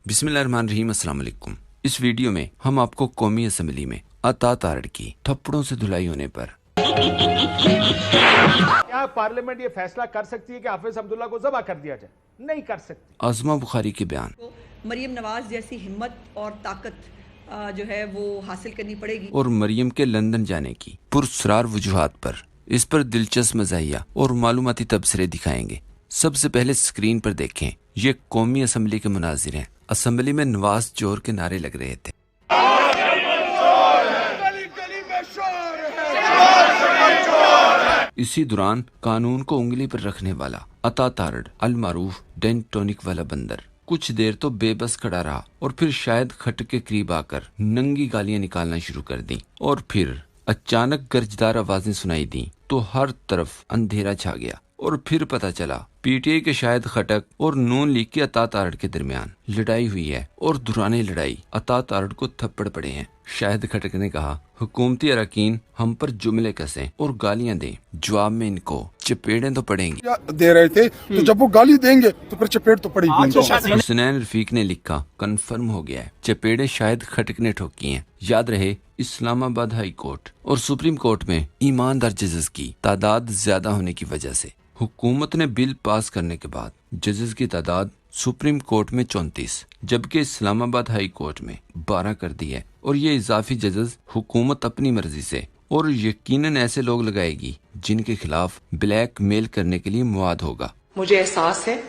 बिस्मिल्लाहिर्रहमानिर्रहीम। अस्सलाम वालेकुम। इस वीडियो में हम आपको कौमी असम्बली में अता तारड़ की थप्पड़ों से धुलाई होने पर क्या पार्लियामेंट ये फैसला कर सकती है कि हाफिज अब्दुल्ला को ज़बह कर दिया जाए? नहीं कर सकती। आज़मा बुखारी के बयान। मरियम नवाज जैसी हिम्मत और ताकत जो है वो हासिल करनी पड़ेगी। और मरियम के लंदन जाने की पुरस्रार वजूहात पर इस पर दिलचस्प मज़ाहिया और मालूमाती तबसरे दिखाएंगे। सबसे पहले स्क्रीन पर देखें, ये कौमी असम्बली के मुनाजिर हैं। असम्बली में नवाज जोर के नारे लग रहे थे। इसी दौरान कानून को उंगली पर रखने वाला अता तारड़ अल मारूफ डेन टॉनिक वाला बंदर कुछ देर तो बेबस खड़ा रहा और फिर शायद खट के करीब आकर नंगी गालियां निकालना शुरू कर दी और फिर अचानक गर्जदार आवाजें सुनाई दी तो हर तरफ अंधेरा छा गया और फिर पता चला पीटीआई के शायद खटक और नून लीग के अता तारड़ के दरमियान लड़ाई हुई है और दुराने लड़ाई अता तारड़ को थप्पड़ पड़े हैं। शायद खटक ने कहा, हुकूमती अरकान हम पर जुमले कसें और गालियां दें, जवाब में इनको चपेड़ें तो पड़ेंगी। दे रहे थे तो जब वो गाली देंगे तो फिर चपेट तो पड़ेगी। हुसनैन रफीक ने लिखा, कन्फर्म हो गया है, चपेड़े शायद खटक ने ठोकी हैं। याद रहे, इस्लामाबाद हाई कोर्ट और सुप्रीम कोर्ट में ईमानदार जजेस की तादाद ज्यादा होने की वजह से हुकूमत ने बिल पास करने के बाद जजेस की तादाद सुप्रीम कोर्ट में 34 जबकि इस्लामाबाद हाई कोर्ट में 12 कर दी है। और ये इजाफी जजेस हुकूमत अपनी मर्जी से और यकीनन ऐसे लोग लगाएगी जिनके खिलाफ ब्लैक मेल करने के लिए मुआद होगा। मुझे एहसास है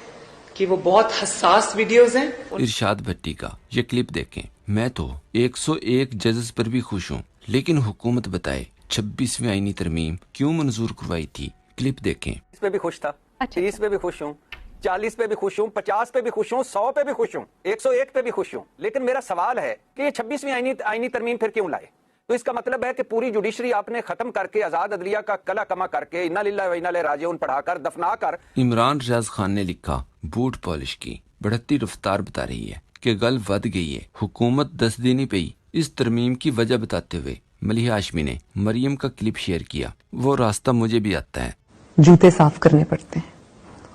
कि वो बहुत हसास वीडियोस हैं। इरशाद भट्टी का ये क्लिप देखें। मैं तो 101 जजेस पर भी खुश हूँ, लेकिन हुकूमत बताए 26वीं आईनी तरमीम क्यों मंजूर करवाई थी। क्लिप देखें। 30 पे भी खुश था, 30 पे भी खुश हूँ, 40 पे भी खुश हूँ, 50 पे भी खुश हूँ, 100 पे भी खुश हूँ, 101 पे भी खुश हूँ। लेकिन मेरा सवाल है कि ये 26वीं आईनी तरमीम फिर क्यों लाए? तो इसका मतलब है कि पूरी जुडिशरी आपने खत्म करके आजाद अदलिया का कला कमा करके इन्ना लिल्लाहि व इन्ना इलैहि राजिऊन पढ़ाकर दफना कर। इमरान रियाज खान ने लिखा, बूट पॉलिश की बढ़ती रफ्तार बता रही है कि गल वध गई है। हुकूमत 10 दिन ही पई। इस तरमीम की वजह बताते हुए मलिहा हाशमी ने मरियम का क्लिप शेयर किया। वो रास्ता मुझे भी आता है, जूते साफ करने पड़ते हैं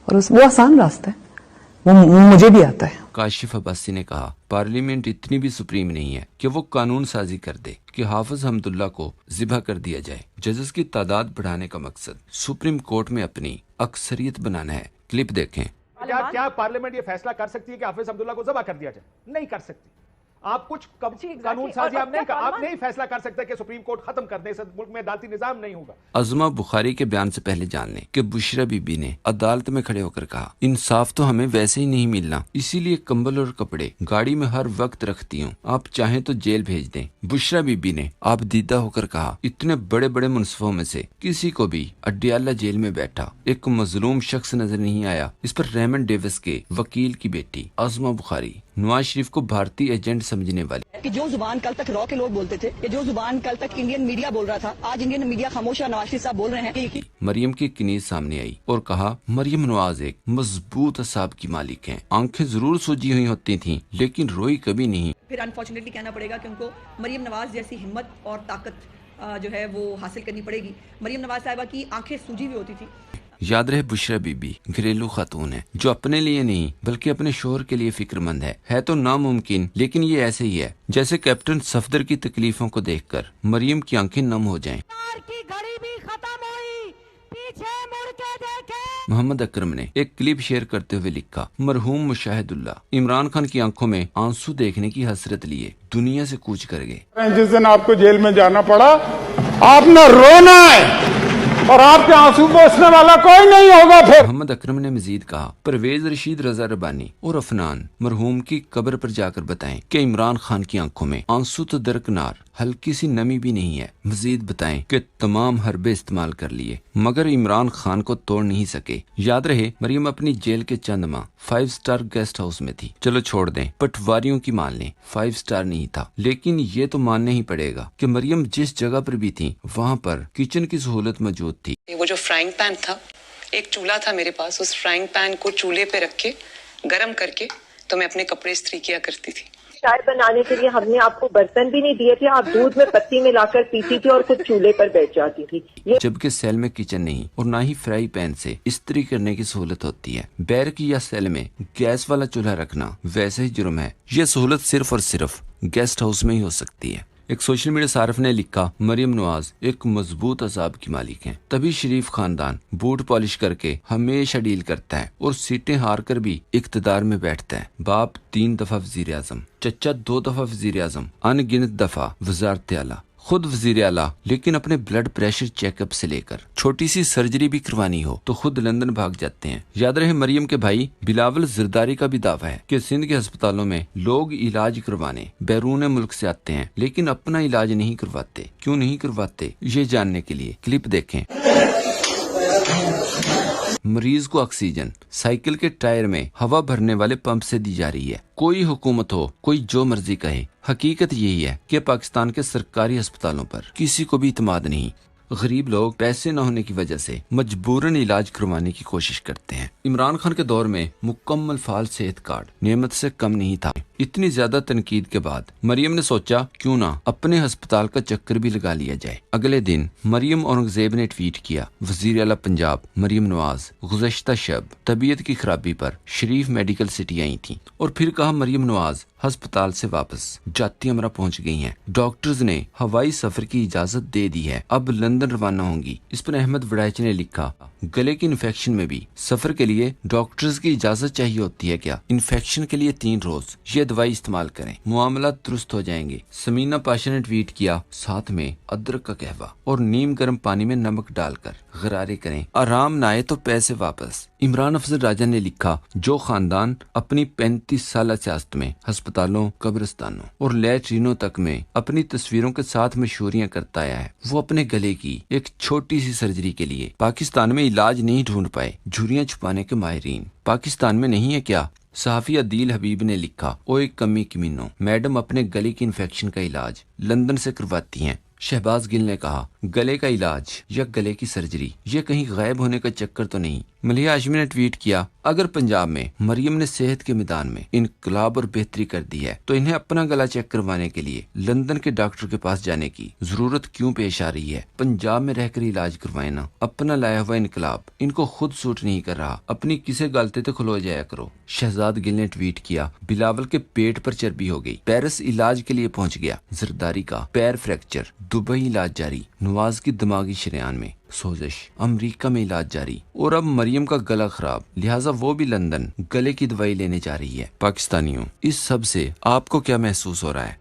और वो आसान रास्ता है, वो मुझे भी आता है। काशिफ अब्बासी ने कहा, पार्लियामेंट इतनी भी सुप्रीम नहीं है कि वो कानून साजी कर दे कि हाफिज अब्दुल्ला को जिबा कर दिया जाए। जजेस की तादाद बढ़ाने का मकसद सुप्रीम कोर्ट में अपनी अक्सरियत बनाना है। क्लिप देखें। क्या पार्लियामेंट ये फैसला कर सकती है कि हाफिज अब्दुल्ला को ज़बह कर दिया जाए? नहीं कर सकती। आप कुछ कानून साजी आप नहीं फैसला कर सकते कि सुप्रीम कोर्ट खत्म कर दे, मुल्क में अदालती निजाम नहीं होगा। आज़मा बुखारी के बयान से पहले जान लें कि बुशरा बीबी ने अदालत में खड़े होकर कहा, इंसाफ तो हमें वैसे ही नहीं मिलना, इसीलिए कंबल और कपड़े गाड़ी में हर वक्त रखती हूँ, आप चाहें तो जेल भेज दें। बुशरा बीबी ने आप दीदा होकर कहा, इतने बड़े बड़े मुनसिफों में से किसी को भी अडियाला जेल में बैठा एक मजलूम शख्स नजर नहीं आया। इस पर रेमंड डेविस के वकील की बेटी आज़मा बुखारी नवाज शरीफ को भारतीय एजेंट समझने वाली कि जो जुबान कल तक रॉ के लोग बोलते थे, कि जो जुबान कल तक इंडियन मीडिया बोल रहा था, आज इंडियन मीडिया खामोश है। नवाज शरीफ साहब बोल रहे हैं कि मरियम की कनीज सामने आई और कहा, मरियम नवाज एक मजबूत असाब की मालिक हैं। आंखें जरूर सूजी हुई होती थीं, लेकिन रोई कभी नहीं। फिर अनफॉर्चुनेटली कहना पड़ेगा कि उनको मरियम नवाज जैसी हिम्मत और ताकत जो है वो हासिल करनी पड़ेगी। मरियम नवाज साहिबा की आंखें सूजी हुई होती थी। याद रहे, बुशरा बीबी घरेलू खातून है जो अपने लिए नहीं बल्कि अपने शोहर के लिए फिक्रमंद है तो नामुमकिन, लेकिन ये ऐसे ही है जैसे कैप्टन सफदर की तकलीफों को देखकर मरियम की आंखें नम हो जाएं। मोहम्मद अकरम ने एक क्लिप शेयर करते हुए लिखा, मरहूम मुशाहिदुल्लाह इमरान खान की आंखों में आंसू देखने की हसरत लिए दुनिया से कूच कर गए। जिस दिन आपको जेल में जाना पड़ा, आपने रोना है और आपके आंसू पोंछने वाला कोई नहीं होगा। फिर मोहम्मद अकरम ने मजीद कहा, परवेज रशीद रजा रबानी और अफनान मरहूम की कब्र पर जाकर बताएं कि इमरान खान की आंखों में आंसू तो दरकिनार हल्की सी नमी भी नहीं है। मजीद बताएं कि तमाम हरबे इस्तेमाल कर लिए मगर इमरान खान को तोड़ नहीं सके। याद रहे, मरियम अपनी जेल के चंद माह 5 स्टार गेस्ट हाउस में थी। चलो छोड़ दें, पटवारियों की मान लें 5 स्टार नहीं था, लेकिन ये तो मानना ही पड़ेगा कि मरियम जिस जगह पर भी थी वहाँ पर किचन की सहूलत मौजूद थी। वो जो फ्राइंग पैन था, एक चूल्हा था मेरे पास, उस फ्राइंग पैन को चूल्हे पे रख के गरम करके तो मैं अपने कपड़े इस्त्री किया करती थी। چائے بنانے کے لیے ہم نے آپ کو برتن بھی نہیں دیے تھے, آپ دودھ میں پتی میں لا کر پیتی تھی اور خود چولہے پر بیٹھ جاتی تھی. جبکہ سیل میں کچن نہیں اور نہ ہی فرائی پین سے استری کرنے کی سہولت ہوتی ہے. بیرک یا سیل میں گیس والا چولہا رکھنا ویسے ہی جرم ہے. یہ سہولت صرف اور صرف گیسٹ ہاؤس میں ہی ہو سکتی ہے. ایک سوشل میڈیا صارف نے لکھا, مریم نواز ایک مضبوط اعصاب کی مالک ہیں, تبھی شریف خاندان بوٹ پالش کر کے ہمیشہ ڈیل کرتا ہے اور سیٹیں ہار کر بھی اقتدار میں بیٹھتا ہے. باپ 3 دفعہ وزیر اعظم, چچا 2 دفعہ وزیر اعظم, ان گنت دفعہ وزارت اعلیٰ, خود وزیر اعلیٰ, لیکن اپنے بلڈ پریشر چیک اپ سے لے کر چھوٹی سی سرجری بھی کروانی ہو تو خود لندن بھاگ جاتے ہیں. یاد رہے مریم کے بھائی بلاول زرداری کا بھی دعویٰ ہے کہ سندھ کے ہسپتالوں میں لوگ علاج کروانے بیرون ملک سے آتے ہیں لیکن اپنا علاج نہیں کرواتے. کیوں نہیں کرواتے یہ جاننے کے لیے کلپ دیکھیں. مریض کو آکسیجن سائیکل کے ٹائر میں ہوا بھرنے والے پمپ سے دی جا رہی ہے. کوئی حکومت ہو, کوئی جو مرضی کہے, حقیقت یہی ہے کہ پاکستان کے سرکاری ہسپتالوں پر کسی کو بھی اعتماد نہیں. غریب لوگ پیسے نہ ہونے کی وجہ سے مجبوراً علاج کروانے کی کوشش کرتے ہیں. عمران خان کے دور میں مکمل فعال صحت کارڈ نعمت سے کم نہیں تھا. اتنی زیادہ تنقید کے بعد مریم نے سوچا کیوں نہ اپنے ہسپتال کا چکر بھی لگا لیا جائے. اگلے دن مریم اورنگزیب نے ٹویٹ کیا, وزیر اعلیٰ پنجاب مریم نواز گزشتہ شب طبیعت کی خرابی پر شریف میڈیکل سٹی آئی تھیں, اور پھر کہا مریم نواز ہسپتال سے واپس جاتی امرا پہنچ گئی ہیں. ڈاکٹرز نے ہوائی سفر کی اجازت دے دی ہے, اب لندن روانہ ہوں گی. اس پر احمد وڑائچ نے لکھا, گلے کی انفیکشن میں بھی سفر کے لیے ڈاکٹرز کی اجازت چاہیے ہوتی ہے کیا؟ انفیکشن کے لیے 3 روز یہ دوائی استعمال کریں, معاملات درست ہو جائیں گے. سمینہ پاشا نے ٹویٹ کیا, ساتھ میں ادرک کا قہوہ اور نیم گرم پانی میں نمک ڈال کر غرارے کریں, آرام نہ آئے تو پیسے واپس. عمران افضل راجہ نے لکھا, جو خاندان اپنی 35 سالہ سیاست میں ہسپتالوں, قبرستانوں اور لیٹرینوں تک میں اپنی تصویروں کے ساتھ مشہوریاں کرتا آیا ہے, وہ اپنے گلے کی ایک چھوٹی سی سرجری کے لیے پاکستان میں علاج نہیں ڈھونڈ پائے. جھریاں چھپانے کے ماہرین پاکستان میں نہیں ہے کیا؟ صحافی عدیل حبیب نے لکھا, او ایک کمی کمینوں, میڈم اپنے گلے کی انفیکشن کا علاج لندن سے کرواتی ہیں. شہباز گل نے کہا, گلے کا علاج یا گلے کی سرجری یہ کہیں غائب ہونے کا چکر تو نہیں. ملیح ہاشمی نے ٹویٹ کیا, اگر پنجاب میں مریم نے صحت کے میدان میں انقلاب اور بہتری کر دی ہے تو انہیں اپنا گلا چیک کروانے کے لیے لندن کے ڈاکٹر کے پاس جانے کی ضرورت کیوں پیش آ رہی ہے؟ پنجاب میں رہ کر علاج کروائے نا. اپنا لایا ہوا انقلاب ان کو خود سوٹ نہیں کر رہا, اپنی کسے غلطی تو کھلو جایا کرو. شہزاد گل نے ٹویٹ کیا, بلاول کے پیٹ پر چربی ہو گئی, پیرس علاج کے لیے پہنچ گیا. زرداری کا پیر فریکچر, دبئی علاج جاری. نواز کی دماغی شریان میں سوزش, امریکہ میں علاج جاری. اور اب مریم کا گلا خراب, لہٰذا وہ بھی لندن گلے کی دوائی لینے جا رہی ہے. پاکستانیوں, اس سب سے آپ کو کیا محسوس ہو رہا ہے؟